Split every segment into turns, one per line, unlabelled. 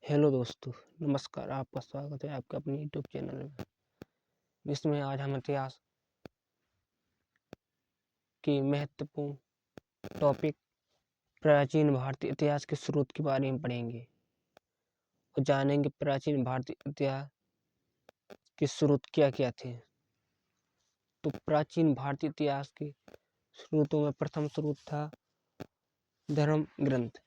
Hello दोस्तों, नमस्कार। आपका स्वागत है आपके अपने यूट्यूब चैनल में, जिसमें आज हम इतिहास की महत्वपूर्ण टॉपिक प्राचीन भारतीय इतिहास के स्रोत के बारे में पढ़ेंगे और जानेंगे प्राचीन भारतीय इतिहास के स्रोत क्या क्या थे। तो प्राचीन भारतीय इतिहास के स्रोतों में प्रथम स्रोत था धर्म ग्रंथ।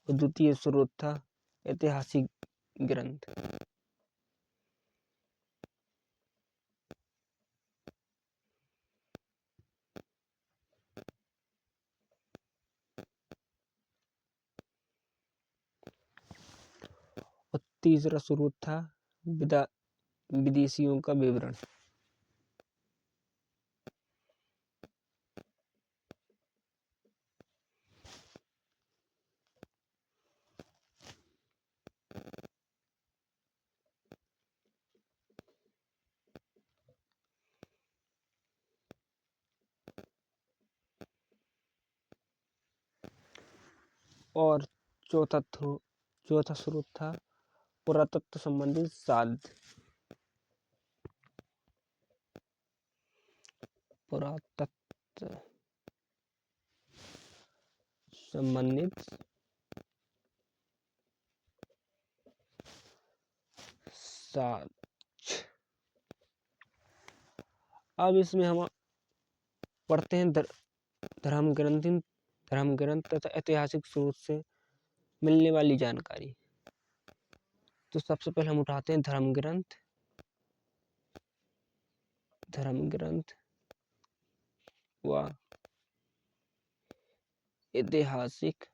और द्वितीय स्रोत था ऐतिहासिक ग्रंथ। और तीसरा स्रोत था विदेशियों का विवरण। और चौथा स्रोत था पुरातत्व संबंधित साध। पुरातत्व संबंधित साक्ष्य। अब इसमें हम पढ़ते हैं धर्म ग्रंथ तथा ऐतिहासिक स्रोत से मिलने वाली जानकारी। तो सबसे पहले हम उठाते हैं धर्म ग्रंथ व ऐतिहासिक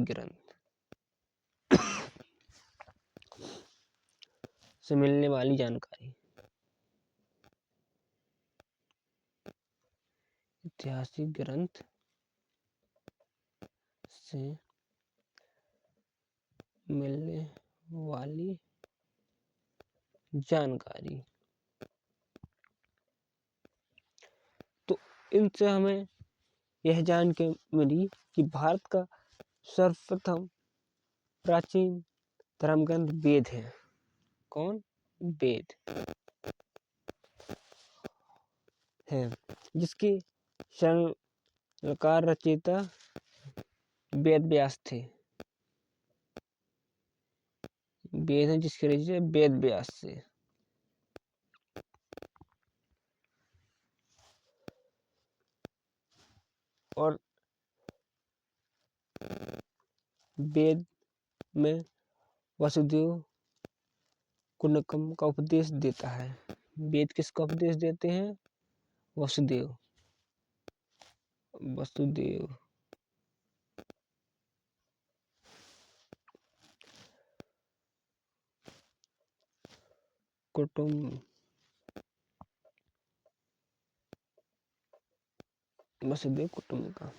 ग्रंथ से मिलने वाली जानकारी। ऐतिहासिक ग्रंथ से मिलने वाली जानकारी। तो इनसे हमें यह जान के मिली कि भारत का सर्वप्रथम प्राचीन धर्म ग्रंथ वेद है। कौन? वेद है, जिसके संकलक रचयिता वेद व्यास थे। वेद है जिसके रचयिता वेद व्यास से। और वेद में वसुदेव कुटुंबकम का उपदेश देता है। वेद किसका उपदेश देते हैं? वसुदेव कुटुंब का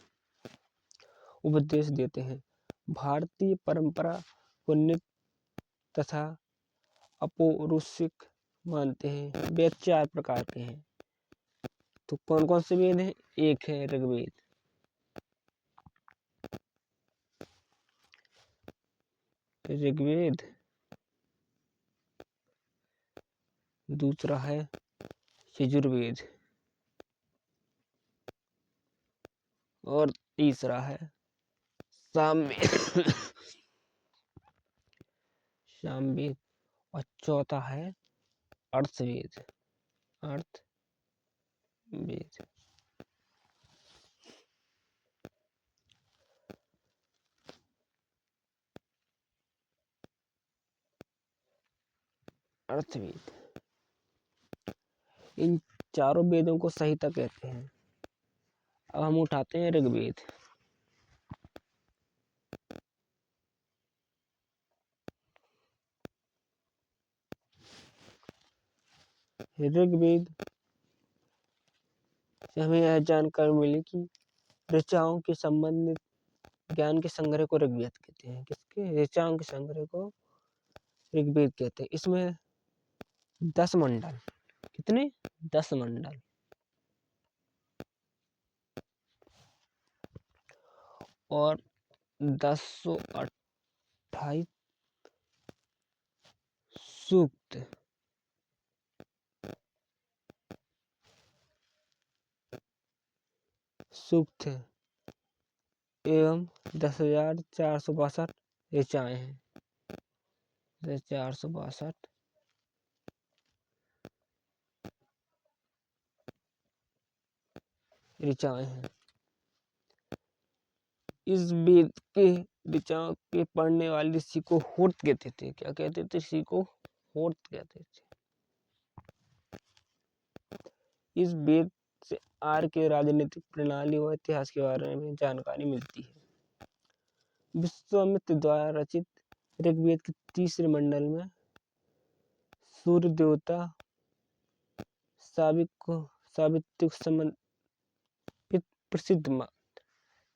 उपदेश देते हैं। भारतीय परंपरा को नित्य तथा अपौरुषिक मानते हैं। वेद 4 प्रकार के हैं। तो कौन कौन से वेद हैं? एक है ऋग्वेद, दूसरा है यजुर्वेद और तीसरा है सामवेद और चौथा है अर्थवेद। इन चारों वेदों को संहिता कहते हैं। अब हम उठाते हैं ऋग्वेद। ऋग्वेद से हमें यह जानकारी मिली कि ऋचाओं के संबंधित ज्ञान के संग्रह को ऋग्वेद कहते हैं। किसके? ऋचाओं के संग्रह को ऋग्वेद कहते हैं। इसमें 10 मंडल, कितने? 10 मंडल। और 1028 सूक्त। सूक्त एवं 10,462 ऋचाएं हैं। 10,462 ऋचाएं हैं। इस वेद के ऋचाओं के पढ़ने वाले ऋषि को होर्त कहते थे। क्या कहते थे? ऋषि को होर्त कहते थे। इस वेद से आर्य के राजनीतिक प्रणाली व इतिहास के बारे में जानकारी मिलती है। विश्वामित्र द्वारा रचित ऋग्वेद के तीसरे मंडल में सूर्य देवता सावित्री को समर्पित प्रसिद्ध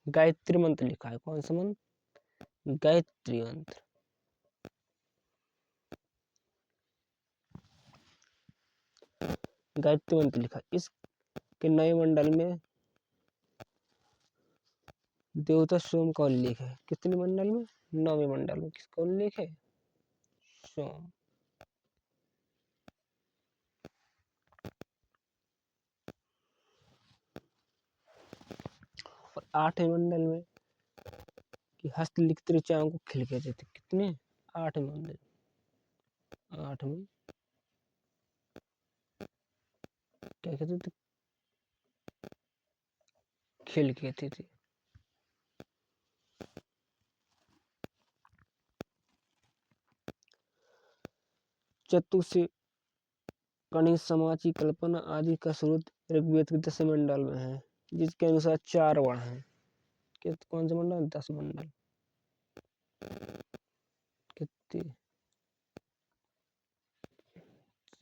गायत्री मंत्र लिखा है। कौन सा मंत्र? गायत्री मंत्र। गायत्री मंत्र लिखा। इसके नए मंडल में देवता सोम का उल्लेख है। कितने मंडल में? 9वें मंडल में किसका उल्लेख है? सोम। और 8वें मंडल में कि हस्तलिखित ऋचाओं को खिल कहते थे। कितने? 8वें मंडल। 8वें क्या कहते थे? खिल कहते थे। चतुर्से कणि समाज की कल्पना आदि का स्रोत ऋग्वेद के 10 मंडल में है, जिसके अनुसार 4 वर्ण हैं। कौन से मंडल? 10 मंडल। कितने?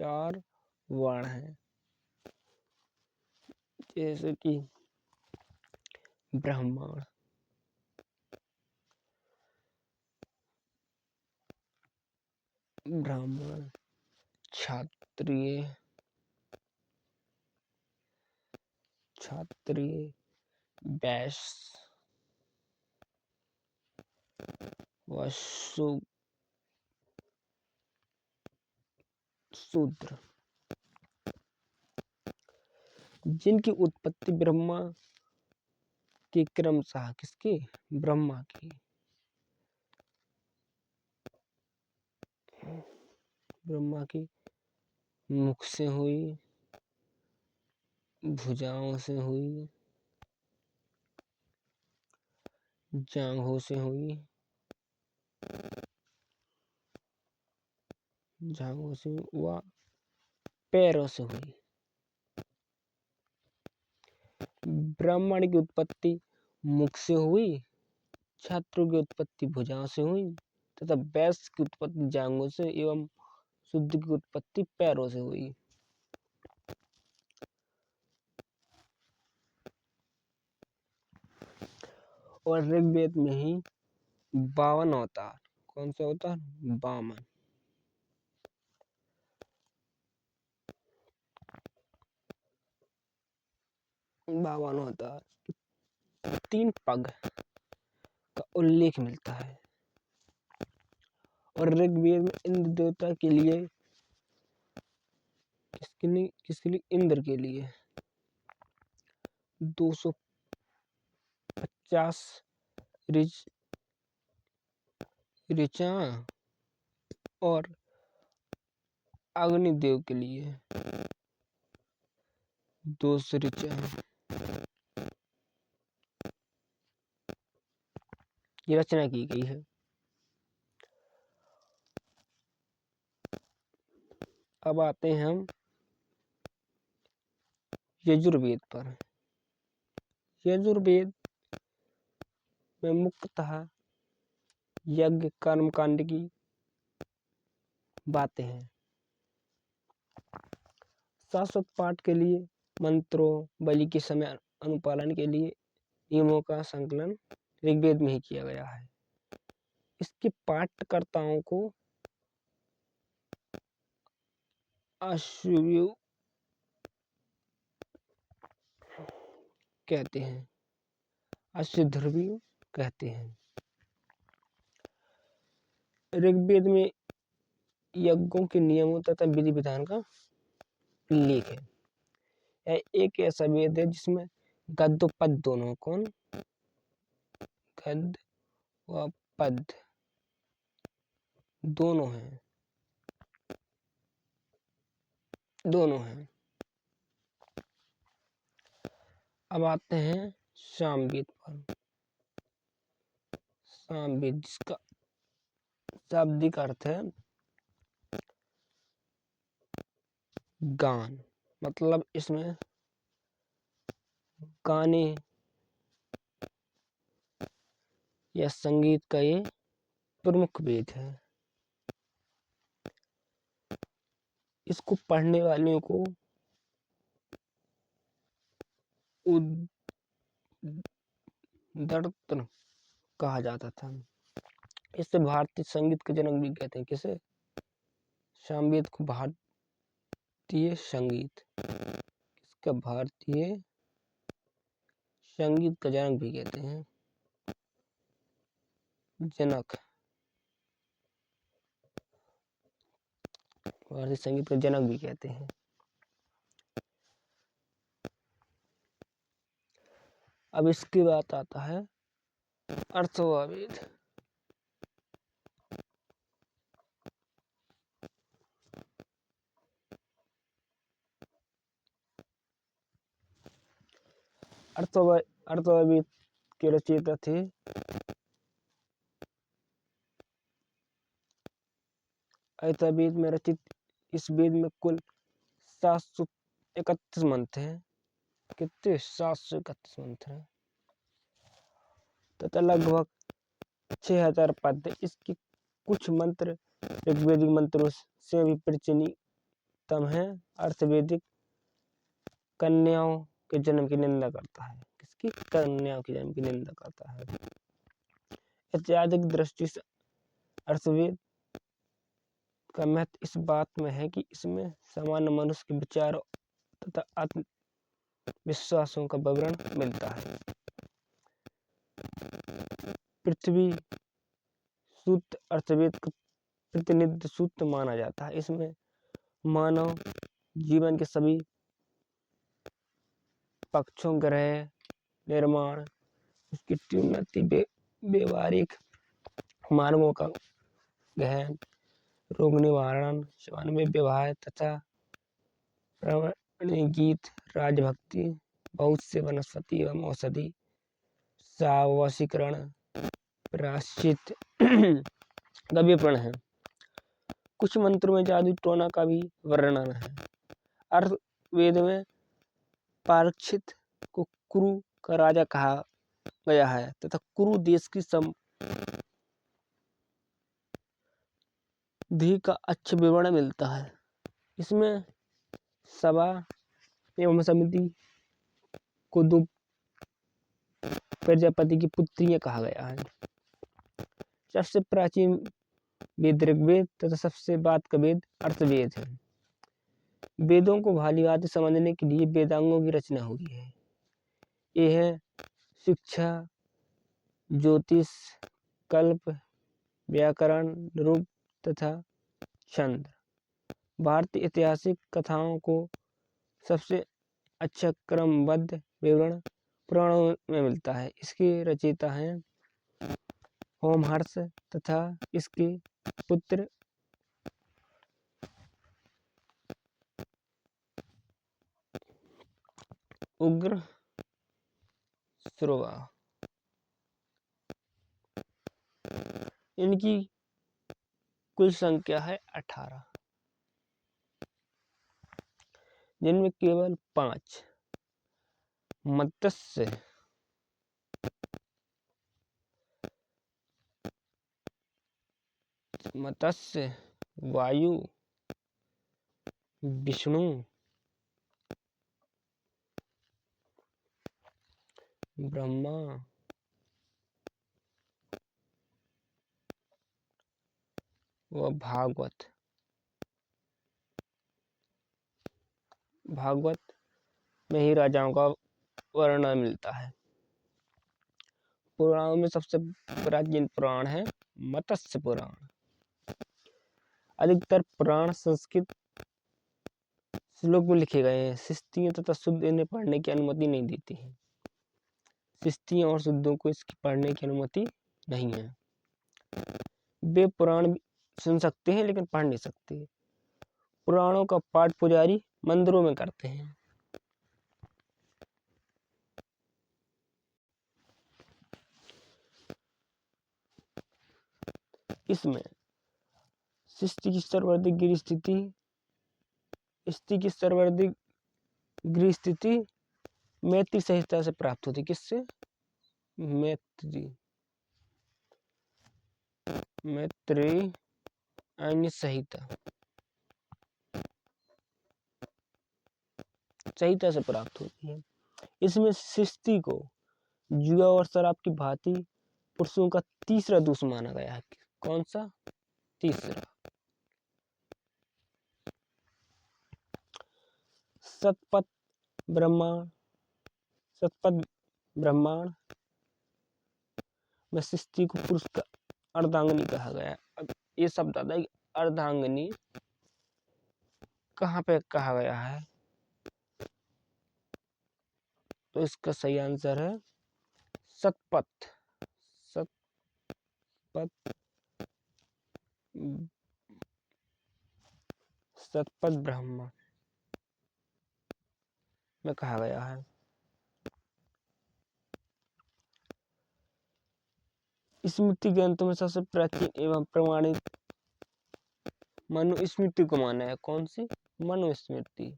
4 वर्ण हैं। जैसे कि ब्राह्मण, क्षत्रिय, वैश्य व शूद्र, जिनकी उत्पत्ति ब्रह्मा के क्रमशः किसके? ब्रह्मा की। ब्रह्मा की मुख से हुई, भुजाओं से हुई, जांघों से हुई, व पैरों से हुई। ब्राह्मण की उत्पत्ति मुख से हुई, क्षत्रिय की उत्पत्ति भुजाओं से हुई तथा वैश्य की उत्पत्ति जांघों से एवं शूद्र की उत्पत्ति पैरों से हुई। और ऋग्वेद में ही 52 अवतार। कौन सा अवतार? 52। 52 अवतार, 3 पग का उल्लेख मिलता है। और ऋग्वेद में इंद्र देवता के लिए किसके लिए? इंद्र के लिए 250 ऋचा और अग्निदेव के लिए 200 ऋचा। ये रचना की गई है। अब आते हैं हम यजुर्वेद पर। यजुर्वेद में मुख्यतः यज्ञ कर्मकांड की बातें हैं। शाश्वत पाठ के लिए मंत्रों, बलि के समय अनुपालन के लिए नियमों का संकलन ऋग्वेद में ही किया गया है। इसके पाठकर्ताओं को अश्वयु कहते हैं, अश्वध्रुवीय कहते हैं। ऋग्वेद में यज्ञों के नियमों तथा विधि विधान का उल्लेख है। यह एक ऐसा वेद है जिसमें गद्य और पद दोनों, कौन, गद्य व पद दोनों हैं, दोनों हैं। अब आते हैं सामवेद पर। सामवेद जिसका शाब्दिक अर्थ है गान, मतलब इसमें गाने या संगीत का ये प्रमुख वेद है। इसको पढ़ने वालों को उद्गत कहा जाता था। इसे भारतीय संगीत का जनक भी कहते हैं। किसे? सामवेद को भारतीय संगीत, इसका भारतीय संगीत का जनक भी कहते हैं। जनक, भारतीय संगीत का जनक भी कहते हैं। अब इसके बाद आता है अथर्ववेद। अथर्ववेद के रचयिता थे अथर्ववेद में रचित इस वेद में कुल 731 मंत्र हैं। कितने? 731 मंत्र हैं तथा लगभग 6000 पद है। इसके कुछ मंत्र ऋग्वेदिक मंत्रों से भी प्राचीनतम है। अर्थवैदिक कन्याओं के जन्म की निंदा करता है। किसकी? कन्याओं के जन्म की निंदा करता है। ऐतिहासिक दृष्टि से अर्थवेद का महत्व इस बात में है कि इसमें सामान्य मनुष्य के विचारों तथा आत्मविश्वासों का विवरण मिलता है। पृथ्वी सूत्र अर्थवेद का प्रतिनिधि सूत्र माना जाता है। इसमें मानव जीवन के सभी पक्षों, ग्रह निर्माण, उसकी उन्नति, व्यवहारिक मानवों का गहन, रोग निवारण, स्वाभाविक व्यवहार तथा प्रामाणिक गीत, राजभक्ति, बहुत से वनस्पति एवं औषधि, वशीकरण, प्रायश्चित का विवरण है। कुछ मंत्रों में जादू टोना का भी वर्णन है। अर्थवेद में परीक्षित को कुरु का राजा कहा गया है तथा कुरु देश की समृद्धि का अच्छा विवरण मिलता है। इसमें सभा एवं समिति को 2 प्रजापति की पुत्रियां कहा गया है। सबसे प्राचीन वेद ऋग्वेद तथा सबसे बाद का वेद अर्थवेद है। वेदों को भाली भांति समझने के लिए वेदांगों की रचना हुई है। ये है शिक्षा, ज्योतिष, कल्प, व्याकरण, रूप तथा छंद। भारतीय ऐतिहासिक कथाओं को सबसे अच्छा क्रमबद्ध विवरण पुराणों में मिलता है। इसके रचयिता हैं होमहर्ष तथा इसके पुत्र उग्र श्रवा। इनकी कुल संख्या है 18, जिनमें केवल 5 मत्स्य, वायु, विष्णु, ब्रह्मा, व भागवत भागवत में ही राजाओं का वर्णन मिलता है। पुराणों में सबसे प्राचीन पुराण है मत्स्य पुराण। अधिकतर पुराण संस्कृत श्लोक में लिखे गए हैं। शिष्टियों तथा शुद्ध इन्हें पढ़ने की अनुमति नहीं देती है। शिष्टियों और शुद्धों को इसकी पढ़ने की अनुमति नहीं है। वे पुराण सुन सकते हैं लेकिन पढ़ नहीं सकते। पुराणों का पाठ पुजारी मंदिरों में करते हैं। इसमें सृष्टि की सर्वाधिक गृह स्थिति मैत्री संहिता से प्राप्त होती। किससे? मैत्रेयी संहिता से प्राप्त होती है। इसमें सृष्टि को जुआ और शराब की भांति पुरुषों का तीसरा दोष माना गया है। कौन सा? तीसरा। शतपथ ब्रह्मांड में सृष्टि को पुरुष का अर्धांगिनी कहा गया है। अब ये शब्द आता है कि अर्धांगिनी कहाँ पे कहा गया है, तो इसका सही आंसर है शतपथ ब्रह्मा में कहा गया है। स्मृति ग्रंथों में सबसे प्राचीन एवं प्रमाणित मनुस्मृति को माना है। कौन सी? मनुस्मृति।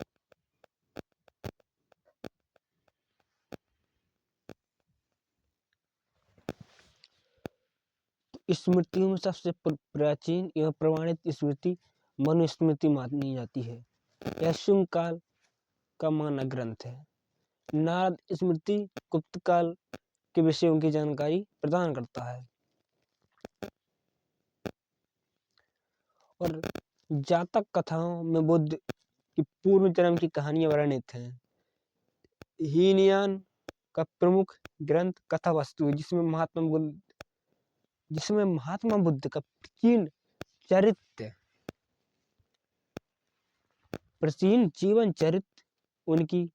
स्मृतियों में सबसे प्राचीन एवं प्रमाणित स्मृति मनुस्मृति मानी जाती है। यह शुंग काल का मानक ग्रंथ है। नारद स्मृति गुप्त काल के विषयों की जानकारी प्रदान करता है। और जातक कथाओं में बुद्ध की पूर्व जन्म की कहानियां वर्णित हैं। हीनयान का प्रमुख ग्रंथ कथावस्तु है, जिसमें महात्मा बुद्ध का प्राचीन जीवन चरित्र, उनकी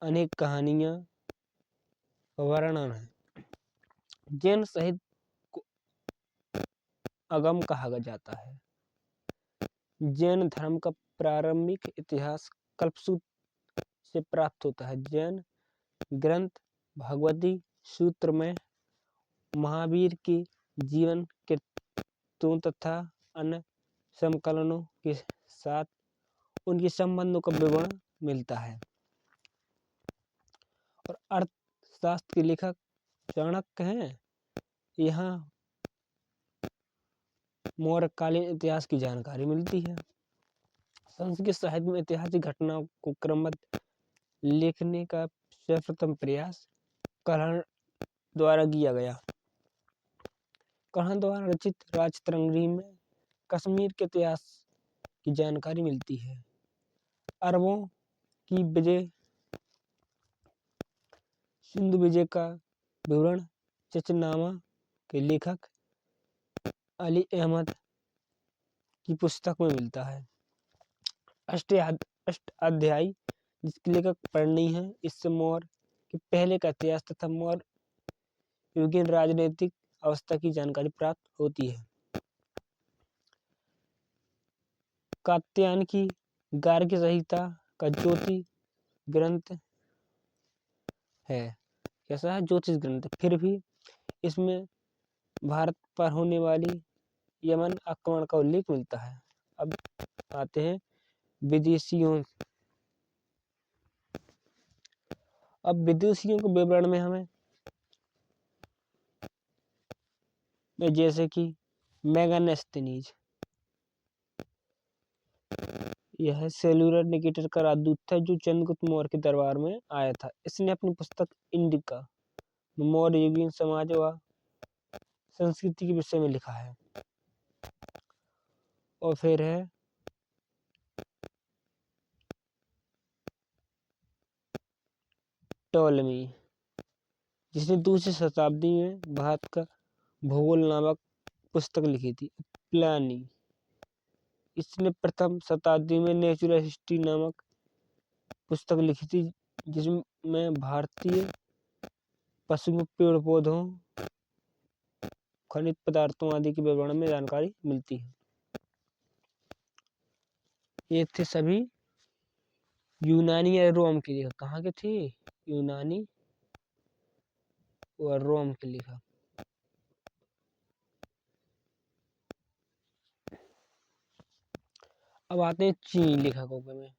अनेक कहानियां वर्णन है। जैन साहित्य को अगम कहा जाता है। जैन धर्म का प्रारंभिक इतिहास कल्पसूत्र से प्राप्त होता है। जैन ग्रंथ भगवती सूत्र में महावीर के जीवन कृत्यों तथा अन्य संकलनों के साथ उनके संबंधों का विवरण मिलता है। और अर्थशास्त्र के लेखक चाणक्य हैं। यहाँ मौर्यकालीन इतिहास की जानकारी मिलती है। संस्कृत साहित्य में ऐतिहासिक घटनाओं को क्रमबद्ध लिखने का सर्वप्रथम प्रयास कल्हण द्वारा किया गया। कल्हण द्वारा रचित राजतरंगिणी में कश्मीर के इतिहास की जानकारी मिलती है। अरबों की विजय, सिंधु विजय का विवरण चचनामा के लेखक अली अहमद की पुस्तक में मिलता है। अष्टाध्यायी, जिसके लेखक पढ़नी है, इससे मौर्य के पहले का इतिहास तथा मौर्य युगीन राजनीतिक अवस्था की जानकारी प्राप्त होती है। कात्यायन की गार्ग्य संहिता का ज्योतिष ग्रंथ है। कैसा है? ज्योतिष ग्रंथ। फिर भी इसमें भारत पर होने वाली यमन आक्रमण का उल्लेख मिलता है। अब आते हैं विदेशियों। अब विदेशियों के विवरण में हमें जैसे कि मेगानेस्थनीज, यह सेल्यूलर निकेटर का राजदूत था जो चंद्रगुप्त मौर्य के दरबार में आया था। इसने अपनी पुस्तक इंडिका मौर्य युगीन समाज व संस्कृति के विषय में लिखा है। और फिर है टॉलमी, जिसने दूसरी शताब्दी में भारत का भूगोल नामक पुस्तक लिखी थी। प्लानी, इसने प्रथम शताब्दी में नेचुरल हिस्ट्री नामक पुस्तक लिखी थी, जिसमें भारतीय पशुओं, पेड़ पौधों, खनिज पदार्थों आदि के विवरण में जानकारी मिलती है। ये थे सभी यूनानी या रोम के लेखक। कहाँ के थे? यूनानी और रोम के लेखक। अब आते हैं चीनी लेखकों के में।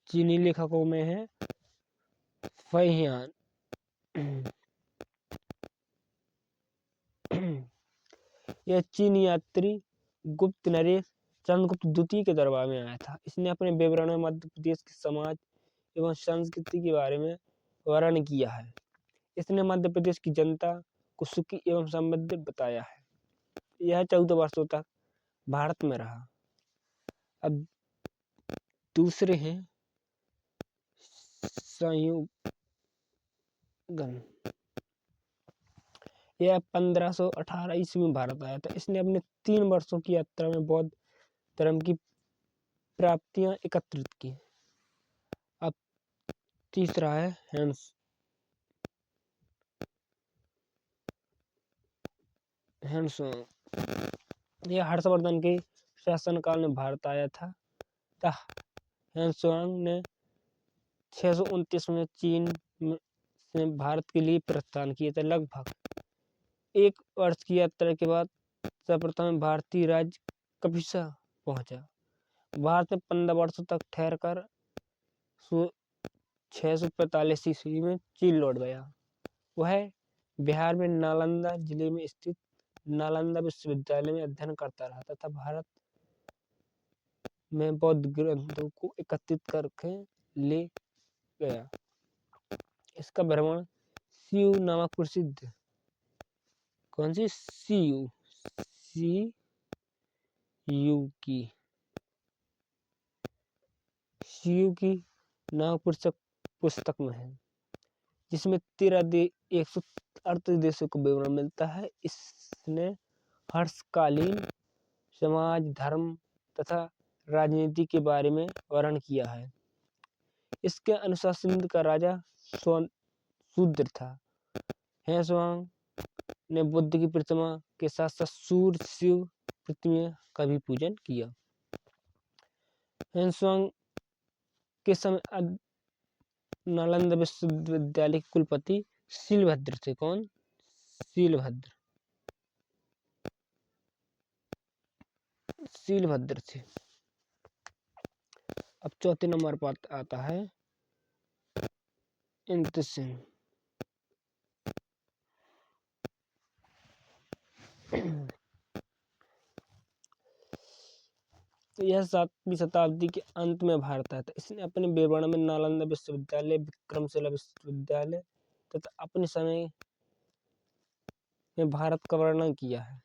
चीनी लेखकों में है फहियान, यह चीनी यात्री गुप्त नरेश चंद्रगुप्त द्वितीय के दरबार में आया था। इसने अपने विवरण में मध्य प्रदेश के समाज एवं संस्कृति के बारे में वर्णन किया है। इसने मध्य प्रदेश की जनता को सुखी एवं समृद्ध बताया है। यह 14 वर्षों तक भारत में रहा। अब दूसरे हैं संयुगन। यह 1518 ईस्वी में भारत आया था। इसने अपने 3 वर्षों की यात्रा में बौद्ध धर्म की प्राप्तियां एकत्रित की। अब तीसरा है ह्वेनसांग। यह हर्षवर्धन के शासनकाल में भारत आया था। ह्वेनसांग ने 629 में चीन से भारत के लिए प्रस्थान किया था। लगभग 1 वर्ष की यात्रा के बाद सर्वप्रथम भारतीय राज्य कपिसा पहुंचा। भारत में 15 वर्षों तक ठहरकर 645 ईस्वी में चीन लौट गया। वह बिहार में नालंदा जिले में स्थित नालंदा विश्वविद्यालय में अध्ययन करता रहा तथा भारत में बौद्ध ग्रंथों को एकत्रित करके ले गया। इसका भ्रमण सीयू नामक प्रसिद्ध सीयू की नामक पुस्तक में है, जिसमें 138 देशों का विवरण मिलता है। इसने हर्षकालीन समाज, धर्म तथा राजनीति के बारे में वर्णन किया है। इसके अनुसार सिंध का राजा शूद्र था। ह्वेनसांग ने बुद्ध की प्रतिमा के साथ साथ सूर्य, शिव प्रतिमा का भी पूजन किया। ह्वेनसांग के समय नालंदा विश्वविद्यालय के कुलपति शीलभद्र थे। कौन? शीलभद्र थे। अब चौथे नंबर पर आता है इंतसिन। यह 7वीं शताब्दी के अंत में भारत आया था। इसने अपने विवरण में नालंदा विश्वविद्यालय, विक्रमशिला विश्वविद्यालय तथा अपने समय में भारत का वर्णन किया है।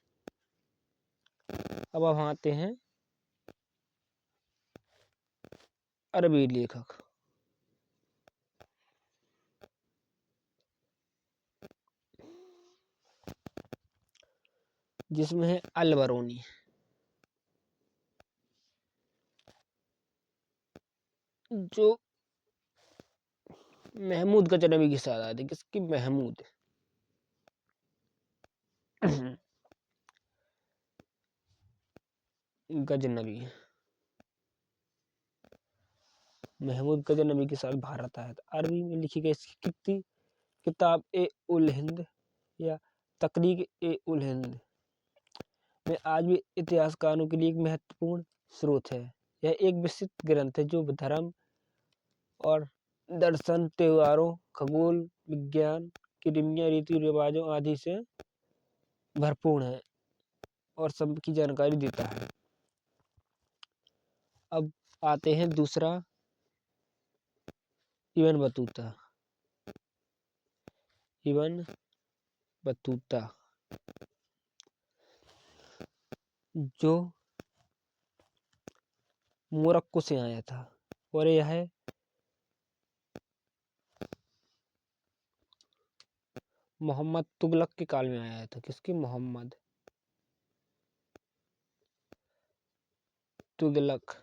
अब हम आते हैं अरबी लेखक। जिसमें है अल-बरूनी, जो महमूद गजनवी के साथ आए थे। किसकी? महमूद गजनवी। महमूद गजनवी के साथ भारत आया था। अरबी में लिखी गई इसकी किताब ए उल हिंद या तकरीक ए उल हिंद में आज भी इतिहासकारों के लिए एक महत्वपूर्ण स्रोत है। यह एक विस्तृत ग्रंथ है जो धर्म और दर्शन, त्योहारों, खगोल विज्ञान, किमिया, रीति रिवाजों आदि से भरपूर है और सबकी जानकारी देता है। अब आते हैं दूसरा, इब्न बतूता, जो मोरक्को से आया था और यह मोहम्मद तुगलक के काल में आया था। किसके? मोहम्मद तुगलक,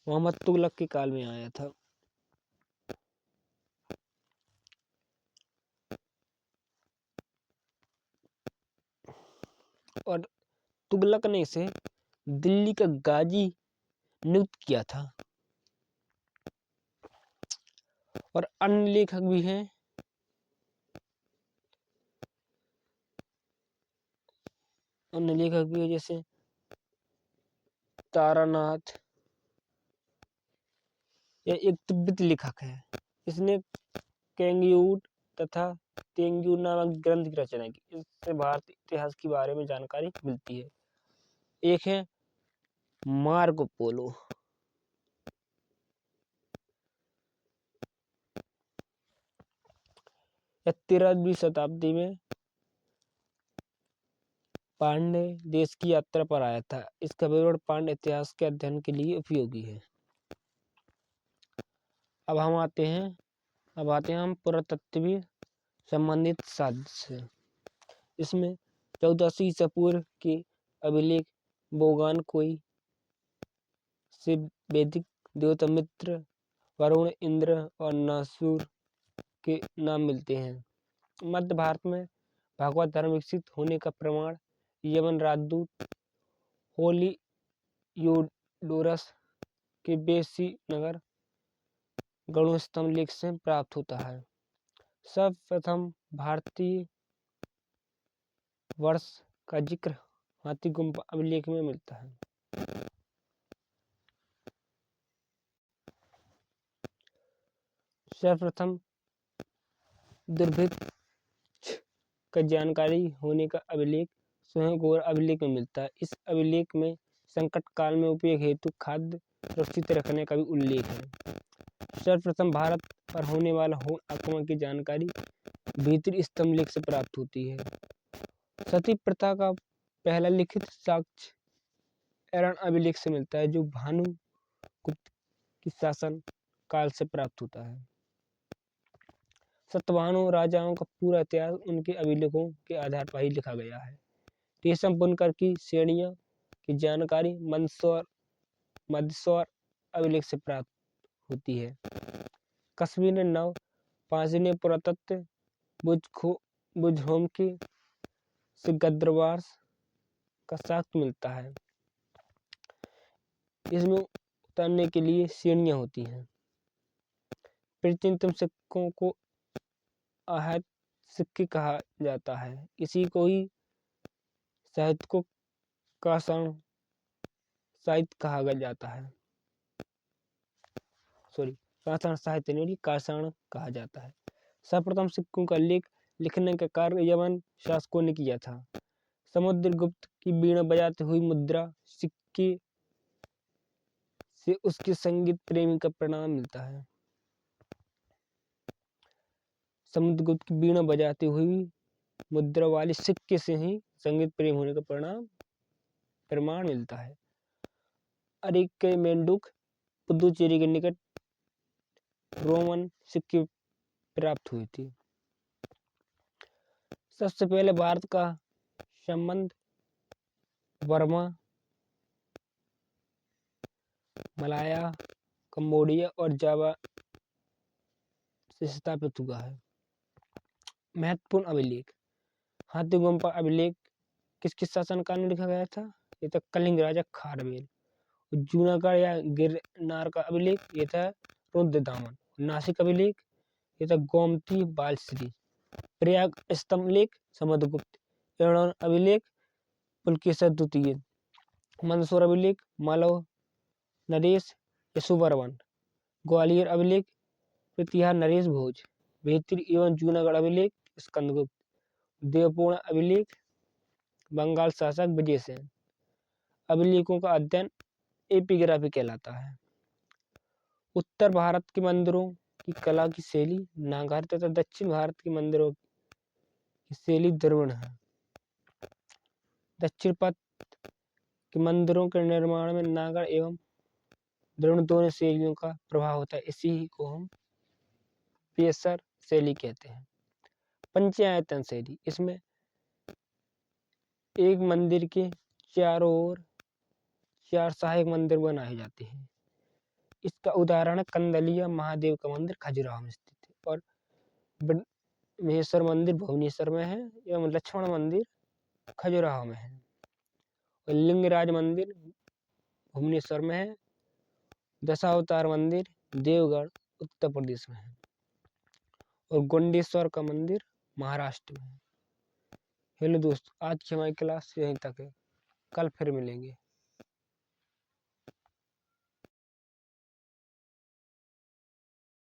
मोहम्मद तुगलक के काल में आया था। और तुगलक ने इसे दिल्ली का गाजी नियुक्त किया था। और अन्य लेखक भी हैं, जैसे तारानाथ, यह एक तिब्बती लेखक है। इसने केंगयूट तथा तेंगू नामक ग्रंथ की रचना की। इससे भारतीय इतिहास के बारे में जानकारी मिलती है। एक है मार्को पोलो। यह 13वीं शताब्दी में पांड्य देश की यात्रा पर आया था। इसका विवरण पांड्य इतिहास के अध्ययन के लिए उपयोगी है। अब आते हैं हम पुरातत्वीय संबंधित साक्ष्य। इसमें 1400 ईसा पूर्व के अभिलेख बोगानकोई से वैदिक देवता मित्र, वरुण, इंद्र और नासुर के नाम मिलते हैं। मध्य भारत में भगवत धर्म विकसित होने का प्रमाण यमन राजदूत होलियोडोरस के बेसी नगर गणोस्तंभ लेख से प्राप्त होता है। सर्वप्रथम भारतीय वर्ष का जिक्र हाथी गुम्फा अभिलेख में मिलता है। सर्वप्रथम दुर्भिक्ष का जानकारी होने का अभिलेख स्वयंगोर अभिलेख में मिलता है। इस अभिलेख में संकट काल में उपयोग हेतु खाद्य सुरक्षित रखने का भी उल्लेख है। सर्वप्रथम भारत पर होने वाला होन आक्रमण की जानकारी भीतरी स्तंभ लेख से प्राप्त होती है। सती प्रथा का पहला लिखित साक्ष्य एरन अभिलेख से मिलता है, जो भानुगुप्त की शासन काल से प्राप्त होता है। सतवाहनों राजाओं का पूरा इतिहास उनके अभिलेखों के आधार पर ही लिखा गया है। रेशम बुनकर की श्रेणियों की जानकारी मंदसौर अभिलेख से प्राप्त होती है। कश्मीर नव पांचवें पुरातत्व बुझहोम के से गद्रवास का साक्ष्य मिलता है। इसमें उतारने के लिए श्रेणियां होती हैं। प्राचीनतम सिक्कों को आहत सिक्के कहा जाता है। इसी को ही साहित्य काषाण साहित्य कहा जाता है। काषाण साहित्य नहीं, काषाण कहा जाता है। सर्वप्रथम सिक्कों का लेख लिखने का कार्य यमन शासकों ने किया था। समुद्रगुप्त की वीणा बजाती हुई मुद्रा सिक्के से उसके संगीत प्रेमी का परिणाम मिलता है। समुद्रगुप्त की वीणा बजाती हुई मुद्रा वाले सिक्के से ही संगीत प्रेम होने का प्रमाण मिलता है। अरिके मेंडुक पुदुचेरी के निकट रोमन सिक्के प्राप्त हुई थी। सबसे पहले भारत का संबंध बर्मा, मलाया, कंबोडिया और जावा से स्थापित हुआ है। महत्वपूर्ण अभिलेख। हाथी गुम्फा अभिलेख किसके शासनकाल में लिखा गया था? ये था कलिंग राजा खारवेल। जूनागढ़ या गिरनार का अभिलेख ये था रुद्रदामन। नासिक अभिलेख ये था गोमती बालश्री। प्रयाग स्तंभ लेख समुद्रगुप्त। एर्णान अभिलेख पुलकेशर द्वितीय। मंदसौर अभिलेख मालव नरेश यशोवर्मन। ग्वालियर अभिलेख प्रतिहार नरेश भोज। भीतरी एवं जूनागढ़ अभिलेख स्कंदगुप्त। देवपूर्ण अभिलेख बंगाल शासक विजयसेन। अभिलेखों का अध्ययन एपिग्राफी कहलाता है। उत्तर भारत के मंदिरों की कला की शैली नागरी तथा दक्षिण भारत के मंदिरों की शैली द्रविड़ है। दक्षिण पथ कि मंदिरों के निर्माण में नागर एवं द्रोण दोनों शैलियों का प्रभाव होता है। इसी को हम पेशर शैली कहते हैं। पंचायतन शैली, इसमें एक मंदिर के चारों ओर 4 सहायक मंदिर बनाए जाते हैं। इसका उदाहरण है कंदलिया महादेव का मंदिर खजुराहो में स्थित है, और महेश्वर मंदिर भुवनेश्वर में है एवं लक्ष्मण मंदिर खजुराहो में है, और लिंगराज मंदिर भुवनेश्वर में है। दशावतार मंदिर देवगढ़ उत्तर प्रदेश में है, और गोंडेश्वर का मंदिर महाराष्ट्र में है। हेलो दोस्तों, आज की हमारी क्लास यहीं तक है। कल फिर मिलेंगे।